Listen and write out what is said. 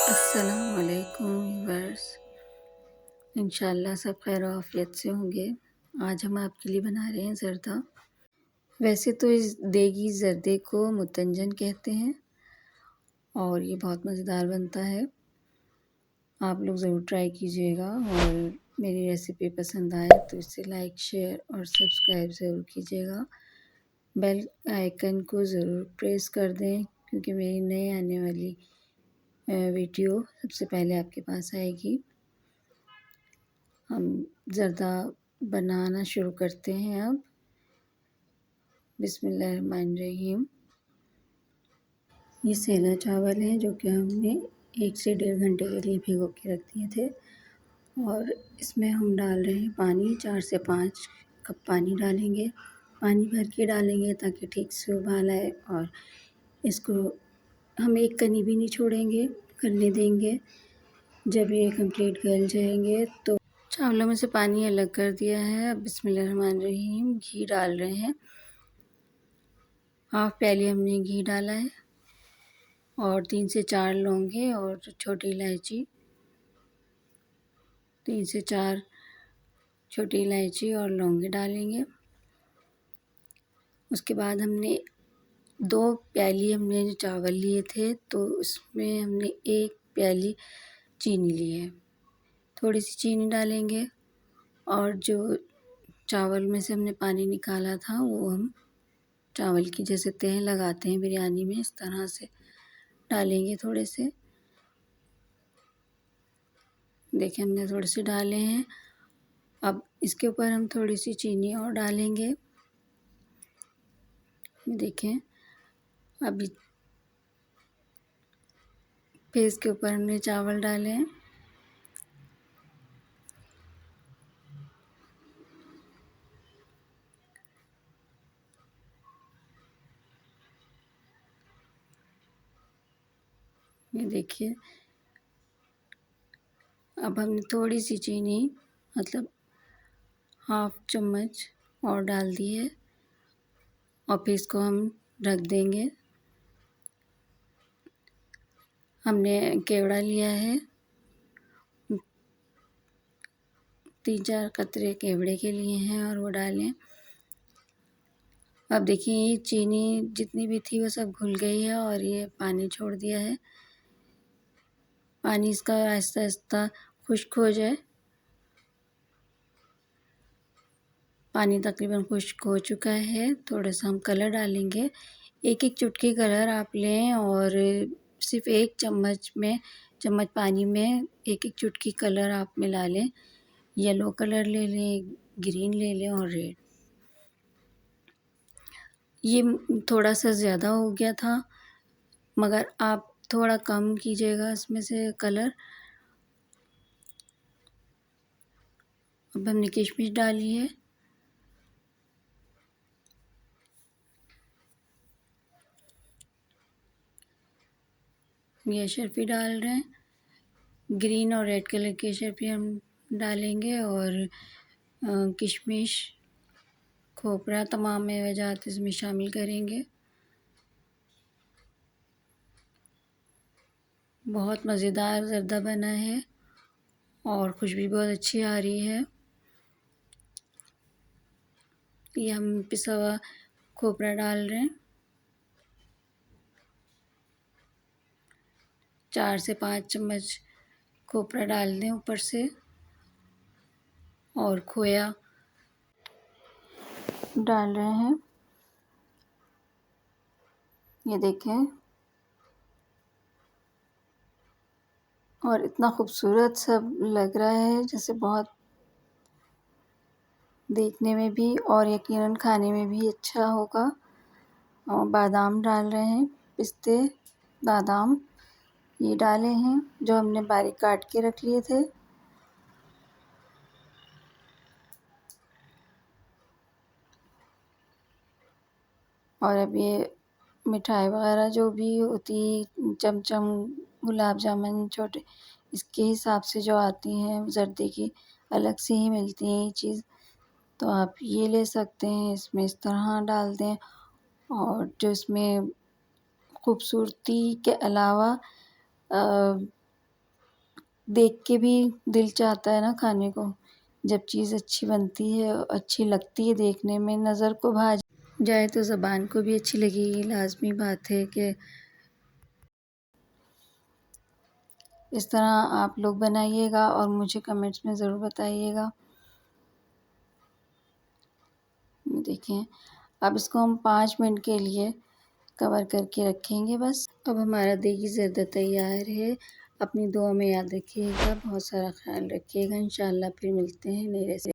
अस्सलामुअलैकुम व्यूअर्स। इंशाल्लाह सब खैर आफियत से होंगे। आज हम आपके लिए बना रहे हैं ज़र्दा। वैसे तो इस देगी ज़र्दे को मुतंजन कहते हैं और ये बहुत मज़ेदार बनता है। आप लोग ज़रूर ट्राई कीजिएगा और मेरी रेसिपी पसंद आए तो इसे लाइक, शेयर और सब्सक्राइब ज़रूर कीजिएगा। बेल आइकन को ज़रूर प्रेस कर दें क्योंकि मेरी नई आने वाली वीडियो सबसे पहले आपके पास आएगी। हम ज़र्दा बनाना शुरू करते हैं अब। बिस्मिल्लाहिर्रहमानिर्रहीम। ये सेला चावल हैं जो कि हमने 1 से 1.5 घंटे के लिए भिगो के रख दिए थे और इसमें हम डाल रहे हैं पानी। 4 से 5 कप पानी डालेंगे। पानी भर के डालेंगे ताकि ठीक से उबाल आए और इसको हम एक कनी भी नहीं छोड़ेंगे, गलने देंगे। जब ये कंप्लीट गल जाएंगे तो चावलों में से पानी अलग कर दिया है। अब बिस्मिल्लाहिर्रहमानिर्रहीम घी डाल रहे हैं। हाफ़ प्याली हमने घी डाला है और 3 से 4 लौंगे और छोटी इलायची, 3 से 4 छोटी इलायची और लौंगे डालेंगे। उसके बाद हमने 2 प्याली हमने जो चावल लिए थे तो उसमें हमने 1 प्याली चीनी ली है। थोड़ी सी चीनी डालेंगे और जो चावल में से हमने पानी निकाला था वो हम चावल की जैसे तह लगाते हैं बिरयानी में, इस तरह से डालेंगे थोड़े से। देखिए हमने थोड़े से डाले हैं। अब इसके ऊपर हम थोड़ी सी चीनी और डालेंगे। देखें अभी फिर इसके ऊपर हमने चावल डाले हैं। ये देखिए अब हमने थोड़ी सी चीनी मतलब हाफ़ चम्मच और डाल दी है और फिर इसको हम ढक देंगे। हमने केवड़ा लिया है, 3-4 कतरे केवड़े के लिए हैं और वो डालें। अब देखिए ये चीनी जितनी भी थी वो सब घुल गई है और ये पानी छोड़ दिया है। पानी इसका आहिस्ता आहिस्ता खुश्क हो जाए। पानी तकरीबन खुश्क हो चुका है। थोड़ा सा हम कलर डालेंगे। 1-1 चुटकी कलर आप लें और सिर्फ़ 1 चम्मच पानी में 1-1 चुटकी कलर आप मिला लें। येलो कलर ले लें, ग्रीन ले लें और रेड। ये थोड़ा सा ज़्यादा हो गया था मगर आप थोड़ा कम कीजिएगा इसमें से कलर। अब हमने किशमिश डाली है। ये शर्फ़ी डाल रहे हैं। ग्रीन और रेड कलर की शर्फ़ी हम डालेंगे और किशमिश, खोपरा तमाम मेवेजात इसमें शामिल करेंगे। बहुत मज़ेदार ज़र्दा बना है और खुशबू बहुत अच्छी आ रही है। ये हम पिसा हुआ खोपरा डाल रहे हैं। 4 से 5 चम्मच खोपरा डाल दें ऊपर से और खोया डाल रहे हैं। ये देखें और इतना खूबसूरत सब लग रहा है जैसे बहुत देखने में भी और यकीनन खाने में भी अच्छा होगा। और बादाम डाल रहे हैं, पिस्ते, बादाम ये डाले हैं जो हमने बारीक काट के रख लिए थे। और अब ये मिठाई वगैरह जो भी होती, चमचम, गुलाब जामुन छोटे, इसके हिसाब से जो आती हैं ज़र्दे की अलग से ही मिलती हैं ये चीज़, तो आप ये ले सकते हैं। इसमें इस तरह डाल दें और जो इसमें खूबसूरती के अलावा देख के भी दिल चाहता है ना खाने को। जब चीज़ अच्छी बनती है, अच्छी लगती है देखने में, नज़र को भा जाए तो ज़ुबान को भी अच्छी लगेगी। लाज़मी बात है कि इस तरह आप लोग बनाइएगा और मुझे कमेंट्स में ज़रूर बताइएगा। देखें, अब इसको हम 5 मिनट के लिए कवर करके रखेंगे बस। अब हमारा देगी ज़र्दा तैयार है। अपनी दुआ में याद रखिएगा, बहुत सारा ख़्याल रखिएगा। इंशाअल्लाह फिर मिलते हैं नई रेसिपी।